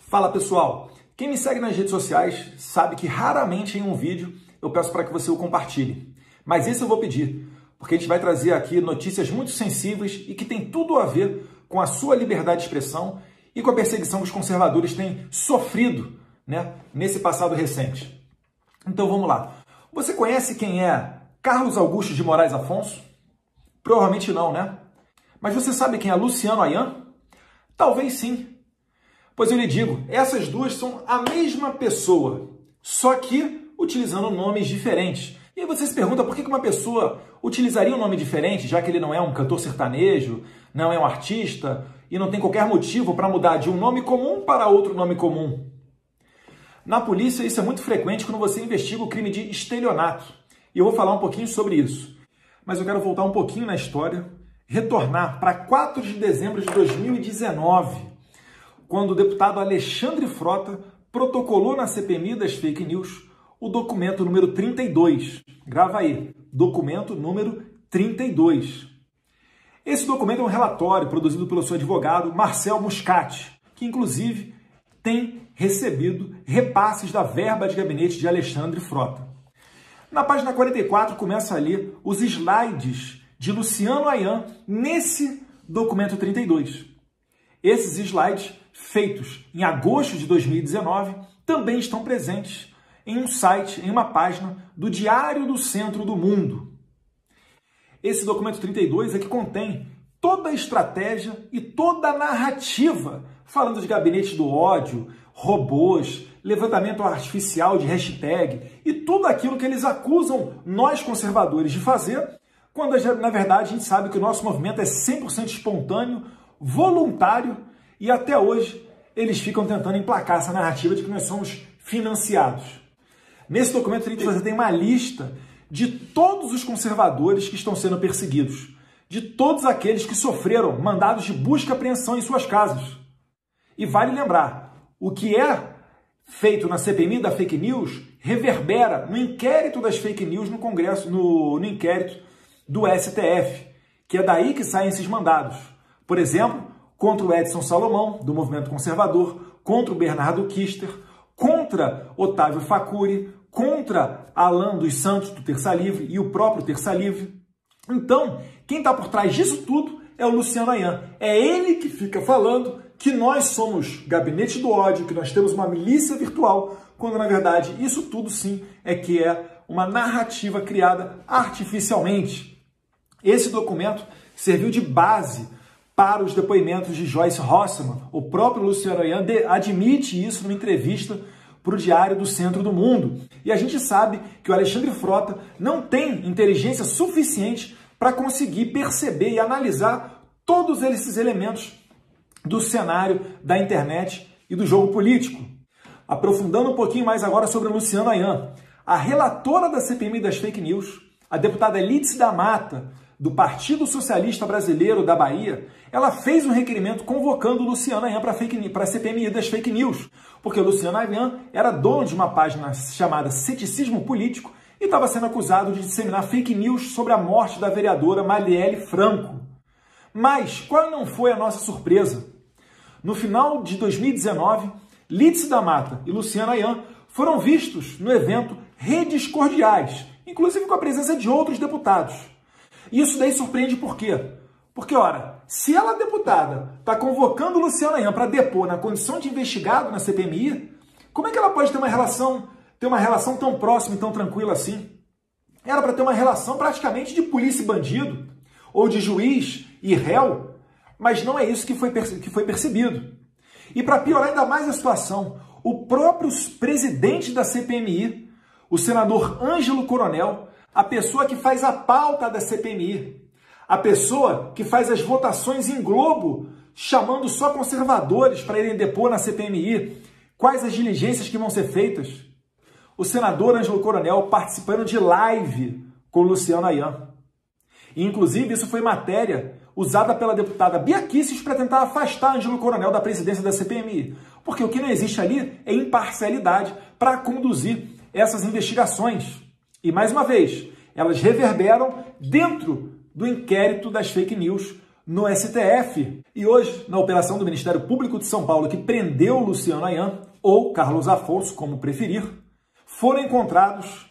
Fala pessoal, quem me segue nas redes sociais sabe que raramente em um vídeo eu peço para que você o compartilhe. Mas esse eu vou pedir, porque a gente vai trazer aqui notícias muito sensíveis e que tem tudo a ver com a sua liberdade de expressão e com a perseguição que os conservadores têm sofrido, nesse passado recente. Então vamos lá. Você conhece quem é Carlos Augusto de Moraes Afonso? Provavelmente não, né? Mas você sabe quem é Luciano Ayan? Talvez sim. Pois eu lhe digo, essas duas são a mesma pessoa, só que utilizando nomes diferentes. E aí você se pergunta por que uma pessoa utilizaria um nome diferente, já que ele não é um cantor sertanejo, não é um artista e não tem qualquer motivo para mudar de um nome comum para outro nome comum. Na polícia isso é muito frequente quando você investiga o crime de estelionato. E eu vou falar um pouquinho sobre isso. Mas eu quero voltar um pouquinho na história, retornar para 4 de dezembro de 2019, quando o deputado Alexandre Frota protocolou na CPMI das fake news o documento número 32. Grava aí, documento número 32. Esse documento é um relatório produzido pelo seu advogado Marcel Muscati, que inclusive tem recebido repasses da verba de gabinete de Alexandre Frota. Na página 44 começa ali os slides de Luciano Ayan nesse documento 32. Esses slides, feitos em agosto de 2019, também estão presentes em um site, em uma página do Diário do Centro do Mundo. Esse documento 32 é que contém toda a estratégia e toda a narrativa, falando de gabinete do ódio, robôs, levantamento artificial de hashtag e tudo aquilo que eles acusam nós conservadores de fazer, quando na verdade a gente sabe que o nosso movimento é 100% espontâneo, voluntário e até hoje eles ficam tentando emplacar essa narrativa de que nós somos financiados. Nesse documento 32 você tem uma lista de todos os conservadores que estão sendo perseguidos, de todos aqueles que sofreram mandados de busca e apreensão em suas casas. E vale lembrar, o que é feito na CPMI da fake news reverbera no inquérito das fake news no Congresso, no inquérito do STF, que é daí que saem esses mandados. Por exemplo, contra o Edson Salomão, do Movimento Conservador, contra o Bernardo Kister, contra Otávio Facuri, contra Alan dos Santos, do Terça Livre, e o próprio Terça Livre. Então, quem está por trás disso tudo é o Luciano Ayan. É ele que fica falando que nós somos gabinete do ódio, que nós temos uma milícia virtual, quando na verdade isso tudo sim é uma narrativa criada artificialmente. Esse documento serviu de base para os depoimentos de Joyce Hossermann. O próprio Luciano Ayan admite isso numa entrevista para o Diário do Centro do Mundo. E a gente sabe que o Alexandre Frota não tem inteligência suficiente para conseguir perceber e analisar todos esses elementos do cenário da internet e do jogo político. Aprofundando um pouquinho mais agora sobre o Luciano Ayan, a relatora da CPMI das fake news, a deputada Lídice da Mata, do Partido Socialista Brasileiro da Bahia, ela fez um requerimento convocando o Luciano Ayan para a CPMI das fake news, porque o Luciano Ayan era dono de uma página chamada Ceticismo Político e estava sendo acusado de disseminar fake news sobre a morte da vereadora Marielle Franco. Mas qual não foi a nossa surpresa? No final de 2019, Lídice da Mata e Luciano Ayan foram vistos no evento Redes Cordiais, inclusive com a presença de outros deputados. E isso daí surpreende por quê? Porque, ora, se ela, deputada, está convocando o Luciano Ayan para depor na condição de investigado na CPMI, como é que ela pode ter uma relação tão próxima e tão tranquila assim? Era para ter uma relação praticamente de polícia e bandido, ou de juiz e réu, mas não é isso que foi percebido. E para piorar ainda mais a situação, o próprio presidente da CPMI, o senador Ângelo Coronel, a pessoa que faz a pauta da CPMI, a pessoa que faz as votações em globo, chamando só conservadores para irem depor na CPMI, quais as diligências que vão ser feitas. O senador Ângelo Coronel participando de live com o Luciano Ayan. E, inclusive, isso foi matéria usada pela deputada Bia Kicis para tentar afastar Ângelo Coronel da presidência da CPMI. Porque o que não existe ali é imparcialidade para conduzir essas investigações. E, mais uma vez, elas reverberam dentro do inquérito das fake news no STF. E hoje, na operação do Ministério Público de São Paulo, que prendeu Luciano Ayan, ou Carlos Afonso, como preferir, foram encontrados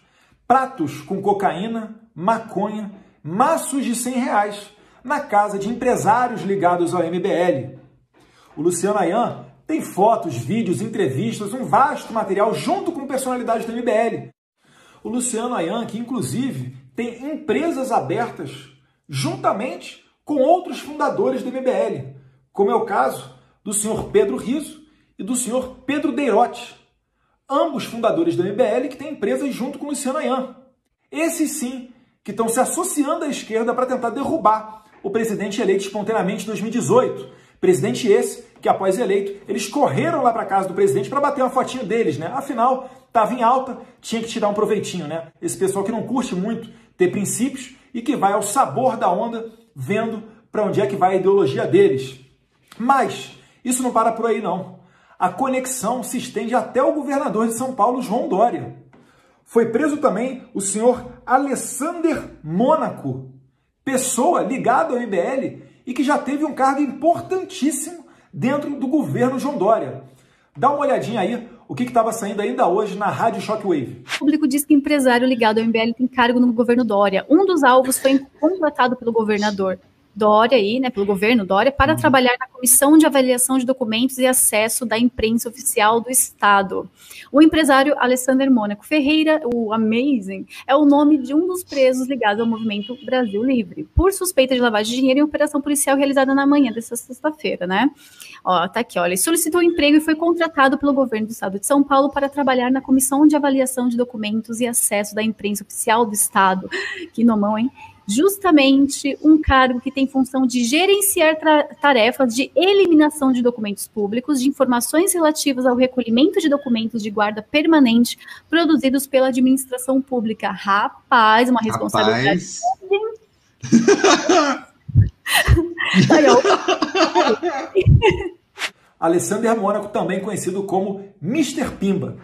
pratos com cocaína, maconha, maços de R$100 na casa de empresários ligados ao MBL. O Luciano Ayan tem fotos, vídeos, entrevistas, um vasto material junto com personalidades do MBL. O Luciano Ayan, que inclusive tem empresas abertas juntamente com outros fundadores do MBL, como é o caso do senhor Pedro Rizzo e do senhor Pedro Deirotti, ambos fundadores do MBL que têm empresas junto com o Luciano Ayan. Esses sim que estão se associando à esquerda para tentar derrubar o presidente eleito espontaneamente em 2018. Presidente esse que, após eleito, eles correram lá para casa do presidente para bater uma fotinho deles, né? Afinal, estava em alta, tinha que tirar um proveitinho, né? Esse pessoal que não curte muito ter princípios e que vai ao sabor da onda, vendo para onde é que vai a ideologia deles. Mas isso não para por aí, não. A conexão se estende até o governador de São Paulo, João Dória. Foi preso também o senhor Alexander Mônaco, pessoa ligada ao MBL e que já teve um cargo importantíssimo dentro do governo João Dória. Dá uma olhadinha aí o que estava saindo ainda hoje na Rádio Shockwave. O público diz que empresário ligado ao MBL tem cargo no governo Dória. Um dos alvos foi contratado pelo governador Dória, aí, né, pelo governo Dória, para trabalhar na Comissão de Avaliação de Documentos e Acesso da Imprensa Oficial do Estado. O empresário Alexander Mônaco Ferreira, o Amazing, é o nome de um dos presos ligados ao movimento Brasil Livre, por suspeita de lavagem de dinheiro em operação policial realizada na manhã desta sexta-feira, né? Ó, tá aqui, ó, ele solicitou emprego e foi contratado pelo governo do Estado de São Paulo para trabalhar na Comissão de Avaliação de Documentos e Acesso da Imprensa Oficial do Estado. Que nomão, hein? Justamente um cargo que tem função de gerenciar tarefas de eliminação de documentos públicos, de informações relativas ao recolhimento de documentos de guarda permanente produzidos pela administração pública. Rapaz, uma responsabilidade. Alexander Mônaco, também conhecido como Mr. Pimba.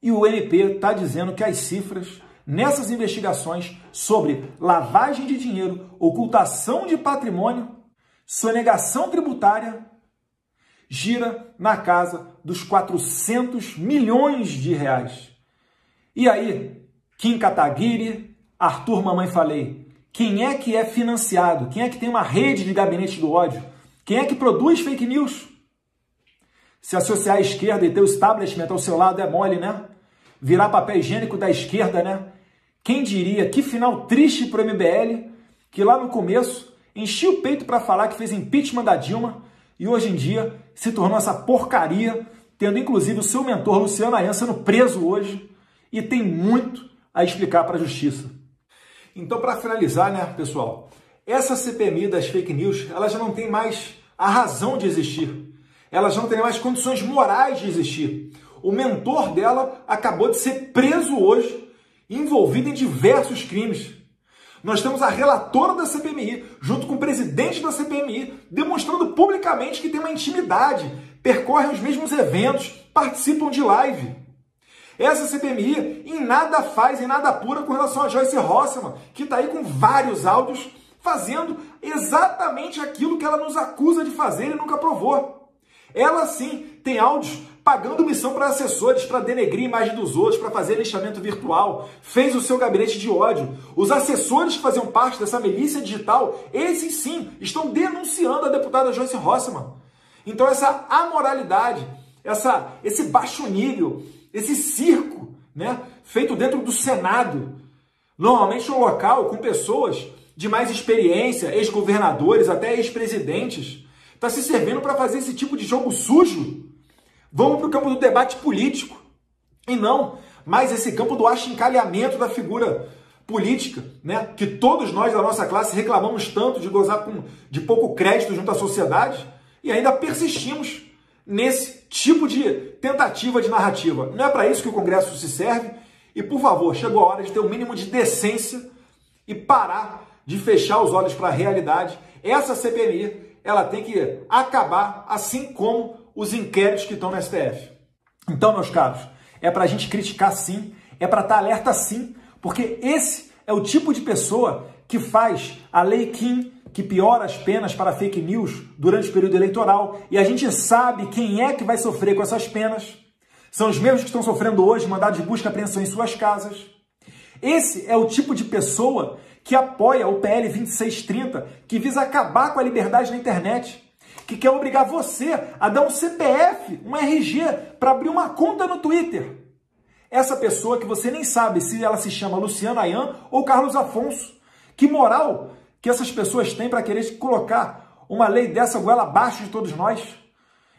E o MP está dizendo que as cifras nessas investigações sobre lavagem de dinheiro, ocultação de patrimônio, sonegação tributária, gira na casa dos 400 milhões de reais. E aí, Kim Kataguiri, Arthur Mamãe Falei, quem é que é financiado? Quem é que tem uma rede de gabinete do ódio? Quem é que produz fake news? Se associar à esquerda e ter o establishment ao seu lado é mole, né? Virar papel higiênico da esquerda, né? Quem diria, que final triste para o MBL, que lá no começo enchia o peito para falar que fez impeachment da Dilma e hoje em dia se tornou essa porcaria, tendo inclusive o seu mentor Luciano Ayan sendo preso hoje e tem muito a explicar para a justiça. Então, para finalizar, né, pessoal, essa CPMI das fake news, ela já não tem mais a razão de existir. Ela já não tem mais condições morais de existir. O mentor dela acabou de ser preso hoje, envolvido em diversos crimes. Nós temos a relatora da CPMI, junto com o presidente da CPMI, demonstrando publicamente que tem uma intimidade, percorrem os mesmos eventos, participam de live. Essa CPMI em nada faz, em nada apura com relação a Joyce Hasselmann, que está aí com vários áudios fazendo exatamente aquilo que ela nos acusa de fazer e nunca provou. Ela sim tem áudios pagando missão para assessores, para denegrir a imagem dos outros, para fazer lixamento virtual, fez o seu gabinete de ódio. Os assessores que faziam parte dessa milícia digital, esses sim, estão denunciando a deputada Joyce Hasselmann. Então essa amoralidade, esse baixo nível, esse circo, né, feito dentro do Senado, normalmente um local com pessoas de mais experiência, ex-governadores, até ex-presidentes, está se servindo para fazer esse tipo de jogo sujo. Vamos para o campo do debate político e não mais esse campo do achincalhamento da figura política, né? Que todos nós da nossa classe reclamamos tanto de gozar de pouco crédito junto à sociedade e ainda persistimos nesse tipo de tentativa de narrativa. Não é para isso que o Congresso se serve e, por favor, chegou a hora de ter um mínimo de decência e parar de fechar os olhos para a realidade. Essa CPMI, ela tem que acabar, assim como os inquéritos que estão no STF. Então, meus caros, é para a gente criticar sim, é para estar alerta sim, porque esse é o tipo de pessoa que faz a Lei Kim, que piora as penas para fake news durante o período eleitoral, e a gente sabe quem é que vai sofrer com essas penas. São os mesmos que estão sofrendo hoje mandado de busca e apreensão em suas casas. Esse é o tipo de pessoa que apoia o PL 2630, que visa acabar com a liberdade na internet, que quer obrigar você a dar um CPF, um RG, para abrir uma conta no Twitter. Essa pessoa que você nem sabe se ela se chama Luciana Ayan ou Carlos Afonso. Que moral que essas pessoas têm para querer colocar uma lei dessa goela abaixo de todos nós?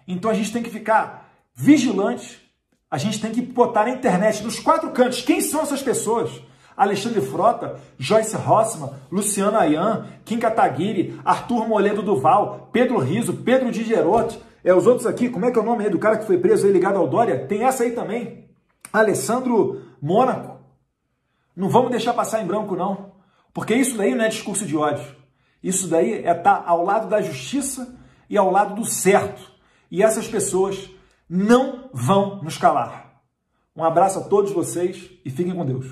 Então a gente tem que ficar vigilante, a gente tem que botar na internet, nos 4 cantos, quem são essas pessoas? Alexandre Frota, Joyce Rossmann, Luciana Ayan, Kim Kataguiri, Arthur Moledo Duval, Pedro Rizzo, Pedro Diderot, os outros aqui, como é que é o nome aí do cara que foi preso aí ligado ao Dória? Tem essa aí também, Alessandro Mônaco. Não vamos deixar passar em branco não, porque isso daí não é discurso de ódio, isso daí é estar ao lado da justiça e ao lado do certo, e essas pessoas não vão nos calar. Um abraço a todos vocês e fiquem com Deus.